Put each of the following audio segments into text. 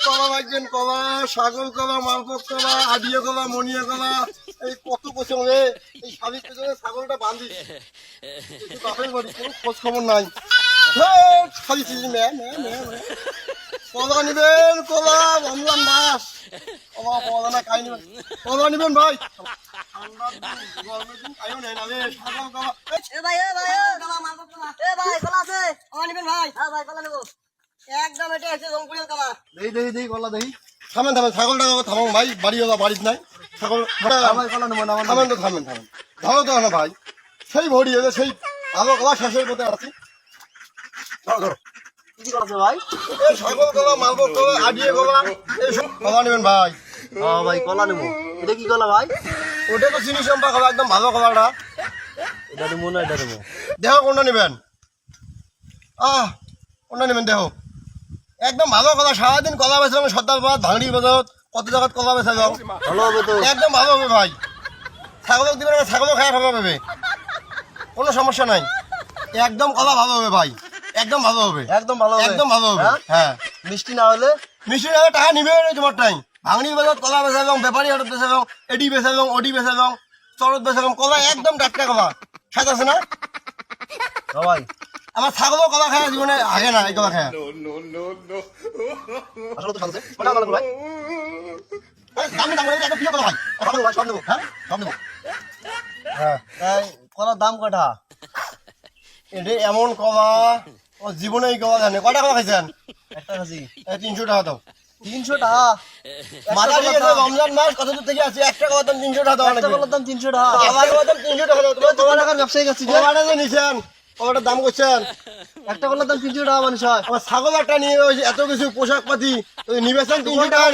কলা লাগবেন, কলা, ছাগল কলা, মালভোগ কলা, আডিয়া কলা, মনিয়া কলা, এই কত পছন্দ রে। এই স্বামীর পেছনে ছাগলটা বাঁধি, বাপের বাড়ি কোনো খোঁজ খবর নাই। খালি কলা নিবেন, কলা রমজান মাস, কলা পাওয়া যায় না, খাই নিবেন। কলা নিবেন ভাই, গরমের দিন খাইও নেই না রে, ছাগল কলা। একদম এটা আছে রংপুরের কলা। দেই কলা দেই। থামেন ছাগলটা থামান ভাই, বাড়িতে নাই ছাগল। থামেন তো থামেন ধরো তো না ভাই, সেই ভরি হয়েছে, সেই ভালো কলা শেষের মধ্যে আছি। ধরো কি কলা আছে ভাই? এই ছাগল কলা, মালভোগ কলা, আডিয়া কলা, এইসব কলা নেবেন ভাই। হ্যাঁ ভাই কলা নেবো। এটা কি কলা ভাই? ওটা তো চিনি সম্পা কলা, একদম ভালো কলাটা। এটা নেবো না এটা নেবো? দেহ কোনটা নেবেন? কোনটা নেবেন দেহ? একদম ভালো কলা, সারাদিন কলা বেচলাম, সর্দারবাদ ভাঙড়ি বাজার কত জায়গায় কলা বেচা যাও, ভালো হবে তো? একদম ভালো হবে ভাই। ছাগলক দিবেন, ছাগলও খায় ভালো হবে, কোনো সমস্যা নাই। একদম কলা ভালো হবে ভাই, একদম ভালো হবে, একদম ভালো হবে? একদম ভালো হবে। হ্যাঁ, মিষ্টি না হলে? মিষ্টি না হলে টাকা নিবে তোমার টাইম। ভাঙড়ি বাজার কলা বেচা যাও, ব্যাপারী হাটত বেচা যাও, এডি বেচা যাও, ওডি বেচা যাও, চরত বেচা যাও, কলা একদম টাটকা কলা। খাত আছে না ভাই? আমার ছাগলও কলা খায় জীবনে আগে না, এই কলা খায়। আসলে তো খাচ্ছে ওটা কলা ভাই। কলার দাম কটা? এটা এমন কলা জীবনে এই কলা জানে। কয়টা কলা খাইছেন? একটা খাসি 300 টাকা দাও। 300 টাকা? মাথা ঠিক আছে, রমজান মাস কত দূর থেকে আছে, একটা কলার দাম 300 টাকা দাও। একটা কলার দাম 300 টাকা? আমার কলার দাম 300 টাকা দাও। তোমার তোমার টাকার ব্যবসায়ী কাছে কলাটা যে নিছেন, কলাটার দাম করছেন, একটা কলার দাম 300 টাকা মানুষ হয়? আমার ছাগল একটা নিয়ে এত কিছু পোশাক পাতি নিবেছেন 300 টাকা,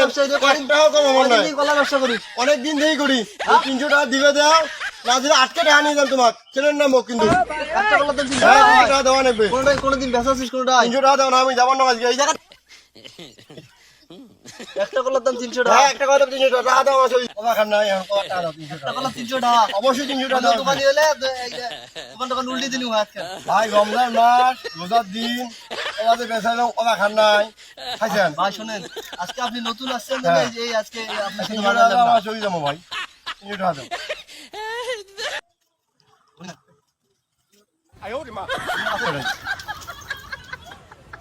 1 টাকা কম আমার নয়। কলা ব্যবসা করিস? অনেকদিন ধরেই করি। 300 টাকা দিবে দাও, না দিলে আটকে টাকা নিয়ে যান তোমার ছেলের নাম কিন্তু। একটা কলার দাম 300 হ্যাঁ, টাকা? 300 টাকা দেওয়া নেবে। কোনোদিন বেচাছিস কোনোটাই? 300 টাকা দেওয়া না, আমি যাবার না আজকে এই জায়গা। একটা কলার দাম 300 টাকা? হ্যাঁ, একটা কথা 300 টাকা দাও। কলা খান নাই, এখন কলা টাকা দাও 300 একটা টাকা। কলার 300 টাকা? অবশ্যই 300 টাকা দাও। দোকানি হলে দোকান উল্টে দিলি আজকে। ভাই রমজান মাস, রোজার দিন, কলাতে বেচা দাও, কলা খান নাই, খাইছেন? ভাই শোনেন, আজকে আপনি নতুন আসছেন, হ্যাঁ। এই আজকে আপনার সাথে 300 মানা টাকা যাবে দাও, না। আমার চলে যাবো ভাই। 300 টাকা দাও।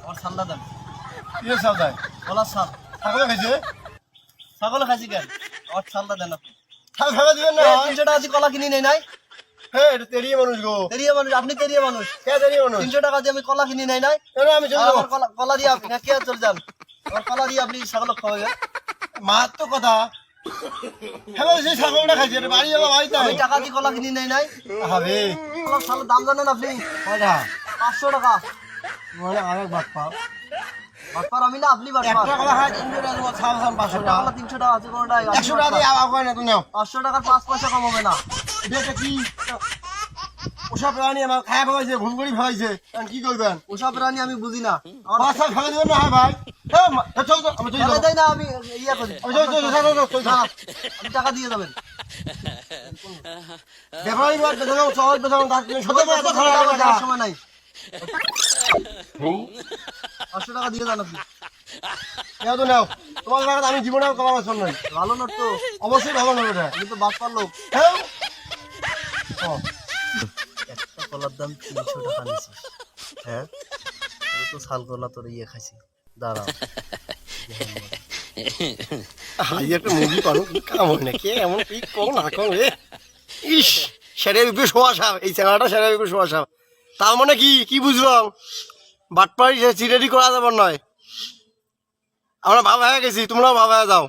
আমার সান্দা দেন। কি চাল দেয়? কলার সাল। ছাগলে খাইছে? ছাগলে খাইছি কেন? আমার সালটা দেন আপনি। ছাল ফেলে দিবেন না। 300 টাকা দিয়ে কলা কিনি নেই নাই? হ্যাঁ, এটা তেরিয়ে মানুষ গো। তেরিয়া মানুষ, আপনি তেরিয়া মানুষ। কে তেরিয়ে মানুষ? 300 টাকা দিয়ে আমি কলা কিনি নেই নাই? কেন আমি চলে আর যাবো? আমার কলা দিয়ে আপনি কে চলে যান? আমার কলা দিয়ে আপনি ছাগল খাওয়াবেন? মার তো কথা। ফেলে দিয়েছে, ছাগলটা খাইছে, এটা বাড়ি যাবো ভাই তাই। আমি টাকা দিয়ে কলা কিনি নেই নাই? হবে কলার সালের দাম জানেন আপনি? কয়টা? 500 টাকা। মানে আরেক ভাত পাও। বাটপার আমি না, আপনি বাটপার। একটা কলা খায় 300 টাকা দেবো, ছাল ছাল 500 একটা টাকা। কলা 300 টাকা আছে কোনোটাই? 100 টাকা দিয়ে আবার কয় না তুমি নাও। 500 টাকার 5 পয়সা কম হবে না। এটা একটা কি পোষা প্রাণী, আমার খায়া ফেলাইছে, ভুল করে ফেলাইছে, এখন কি করবেন? ওসব প্রাণী আমি বুঝি না। আমার মাছ ছাল ফেলে দেবেন না, হ্যাঁ ভাই। হ্যাঁ, চল চল, আমি চলে ফেলে যাবো। দেয় না, আমি ইয়া করি। আমি চল চল চল, চল, চল, চল, না, চল। আপনি টাকা দিয়ে যাবেন। ব্যাপারী বাদ বেচা যাও, সহজ বেচা যাও, তার জন্য সত্যি এত খারাপ টাকা লাগে না। দেওয়ার সময় নাই। 500 টাকা দিয়ে যান আপনি। নাও তো নাও, তোমার লাগাতে আমি জীবনে কলা মাছ নাই। ভালো নোট তো? অবশ্যই ভালো নেবে এটা। আমি তো বাটপার লোক। হ্যাঁ। ও, একটা কলার দাম 300 টাকা নিছিস, হ্যাঁ? আমি তো শাল কলা তোর ইয়ে খাইছি। দাঁড়াও। হাই একটা মুরগি পানো কি কাম হয় না, কে এমন কি কম না কম রে। ইস, সেরে বিপি শোয়া সাপ, এই চ্যানেলটা সেরে বিপি শোয়া সাপ। তার মানে কি বুঝলাম? বাটপাড়ি চিরেডি করা যাবার নয়। আমরা ভাব হয়ে গেছি, তোমরাও ভাব হয়ে যাও।